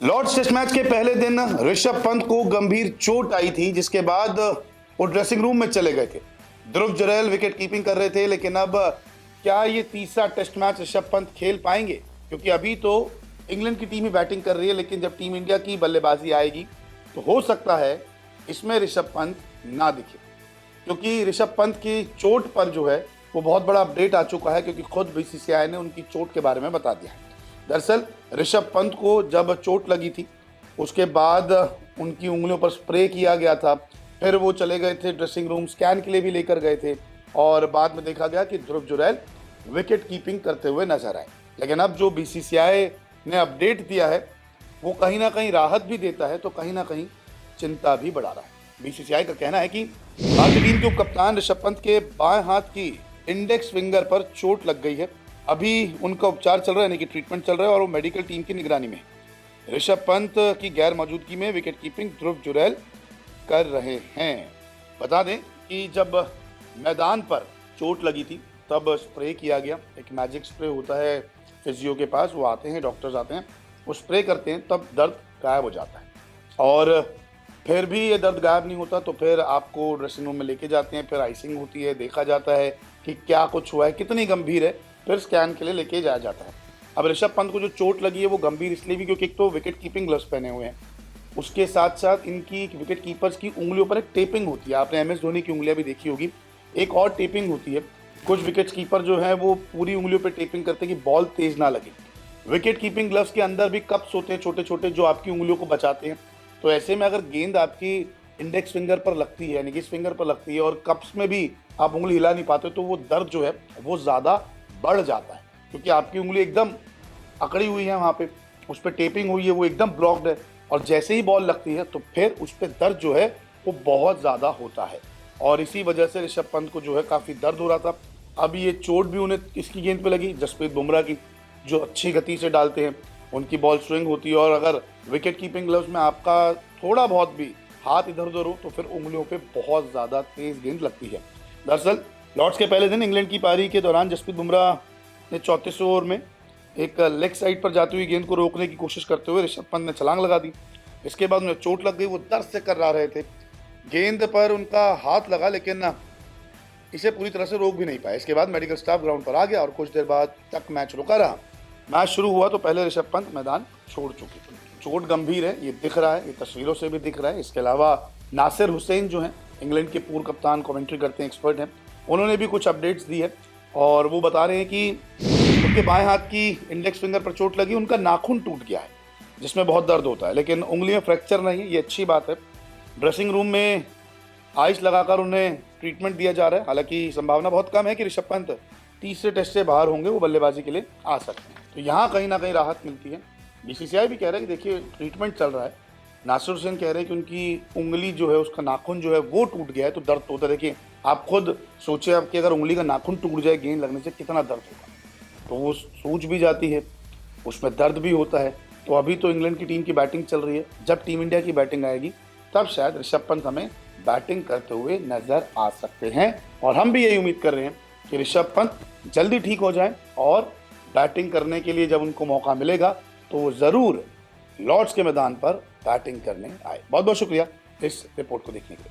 Lord's test match के पहले दिन ऋषभ पंत को गंभीर चोट आई थी, जिसके बाद वो ड्रेसिंग रूम में चले गए थे। ध्रुव जुरैल विकेट कीपिंग कर रहे थे, लेकिन अब क्या ये तीसरा टेस्ट मैच ऋषभ पंत खेल पाएंगे? क्योंकि अभी तो इंग्लैंड की टीम ही बैटिंग कर रही है, लेकिन जब टीम इंडिया की बल्लेबाजी आएगी तो हो सकता है इसमें ऋषभ पंत ना दिखे, क्योंकि ऋषभ पंत की चोट पर जो है वो बहुत बड़ा अपडेट आ चुका है, क्योंकि खुद बीसीसीआई ने उनकी चोट के बारे में बता दिया है। दरअसल ऋषभ पंत को जब चोट लगी थी उसके बाद उनकी उंगलियों पर स्प्रे किया गया था, फिर वो चले गए थे ड्रेसिंग रूम, स्कैन के लिए भी लेकर गए थे और बाद में देखा गया कि ध्रुव जुरैल विकेट कीपिंग करते हुए नजर आए। लेकिन अब जो बीसीसीआई ने अपडेट दिया है वो कहीं ना कहीं राहत भी देता है, तो कहीं ना कहीं चिंता भी बढ़ा रहा है। बीसीसीआई का कहना है कि भारतीय टीम के उप कप्तान ऋषभ पंत के बाएं हाथ की इंडेक्स फिंगर पर चोट लग गई है। अभी उनका उपचार चल रहा है, यानी कि ट्रीटमेंट चल रहा है और वो मेडिकल टीम की निगरानी में है। ऋषभ पंत की गैर मौजूदगी में विकेट कीपिंग ध्रुव जुरैल कर रहे हैं। बता दें कि जब मैदान पर चोट लगी थी तब स्प्रे किया गया, एक मैजिक स्प्रे होता है फिजियो के पास, वो आते हैं, डॉक्टर्स आते हैं, वो स्प्रे करते हैं, तब दर्द गायब हो जाता है। और फिर भी ये दर्द गायब नहीं होता तो फिर आपको ड्रेसिंग रूम में लेके जाते हैं, फिर आइसिंग होती है, देखा जाता है कि क्या कुछ हुआ है, कितनी गंभीर है, फिर स्कैन के लिए लेके जाया जाता है। अब ऋषभ पंत को जो चोट लगी है वो गंभीर इसलिए भी क्योंकि एक तो विकेट कीपिंग ग्लव्स पहने हुए हैं, उसके साथ साथ इनकी विकेट कीपर्स की उंगलियों पर एक टेपिंग होती है। आपने एमएस धोनी की उंगलियां भी देखी होगी, एक और टेपिंग होती है। कुछ विकेट कीपर जो है वो पूरी उंगलियों पर टेपिंग करते हैं कि बॉल तेज ना लगे। विकेट कीपिंग ग्लव्स के अंदर भी कप्स होते हैं छोटे छोटे, जो आपकी उंगलियों को बचाते हैं। तो ऐसे में अगर गेंद आपकी इंडेक्स फिंगर पर लगती है, यानी कि इस फिंगर पर लगती है और कप्स में भी आप उंगली हिला नहीं पाते, तो वो दर्द जो है वो ज़्यादा बढ़ जाता है, क्योंकि आपकी उंगली एकदम अकड़ी हुई है, वहाँ पे उस पर टेपिंग हुई है, वो एकदम ब्लॉक्ड है और जैसे ही बॉल लगती है तो फिर उस पर दर्द जो है वो बहुत ज़्यादा होता है। और इसी वजह से ऋषभ पंत को जो है काफ़ी दर्द हो रहा था। अब ये चोट भी उन्हें किसकी गेंद पे लगी? जसप्रीत बुमराह की, जो अच्छी गति से डालते हैं, उनकी बॉल स्विंग होती है और अगर विकेट कीपिंग ग्लव्स में आपका थोड़ा बहुत भी हाथ इधर उधर हो तो फिर उंगलियों पे बहुत ज़्यादा तेज गेंद लगती है। दरअसल लॉर्ड्स के पहले दिन इंग्लैंड की पारी के दौरान जसप्रीत बुमराह ने 34वें ओवर में एक लेग साइड पर जाती हुई गेंद को रोकने की कोशिश करते हुए ऋषभ पंत ने छलांग लगा दी। इसके बाद उन्हें चोट लग गई, वो दर्द से कर्रा रहे थे। गेंद पर उनका हाथ लगा लेकिन इसे पूरी तरह से रोक भी नहीं पाया। इसके बाद मेडिकल स्टाफ ग्राउंड पर आ गया और कुछ देर बाद तक मैच रुका रहा। मैच शुरू हुआ तो पहले ऋषभ पंत मैदान छोड़ चुके थे। चोट गंभीर है, ये दिख रहा है, ये तस्वीरों से भी दिख रहा है। इसके अलावा नासिर हुसैन जो हैं, इंग्लैंड के पूर्व कप्तान, कमेंट्री करते हैं, एक्सपर्ट हैं, उन्होंने भी कुछ अपडेट्स दी है और वो बता रहे हैं कि उनके बाएं हाथ की इंडेक्स फिंगर पर चोट लगी, उनका नाखून टूट गया है जिसमें बहुत दर्द होता है, लेकिन उंगली में फ्रैक्चर नहीं है, ये अच्छी बात है। ड्रेसिंग रूम में आइस लगाकर उन्हें ट्रीटमेंट दिया जा रहा है। हालांकि संभावना बहुत कम है कि ऋषभ पंत तीसरे टेस्ट से बाहर होंगे, वो बल्लेबाजी के लिए आ सकते हैं, तो यहाँ कहीं ना कहीं राहत मिलती है। बीसीसीआई भी कह रहा है कि देखिए ट्रीटमेंट चल रहा है। नासिर हुसैन कह रहे हैं कि उनकी उंगली जो है, उसका नाखून जो है वो टूट गया है, तो दर्द होता है। देखिए आप खुद सोचिए, आपकी अगर उंगली का नाखून टूट जाए गेंद लगने से, कितना दर्द होगा, तो वो सूज भी जाती है, उसमें दर्द भी होता है। तो अभी तो इंग्लैंड की टीम की बैटिंग चल रही है, जब टीम इंडिया की बैटिंग आएगी तब शायद ऋषभ पंत हमें बैटिंग करते हुए नजर आ सकते हैं। और हम भी यही उम्मीद कर रहे हैं कि ऋषभ पंत जल्दी ठीक हो जाएं और बैटिंग करने के लिए जब उनको मौका मिलेगा तो वो ज़रूर लॉर्ड्स के मैदान पर बैटिंग करने आए। बहुत बहुत शुक्रिया इस रिपोर्ट को देखने के लिए।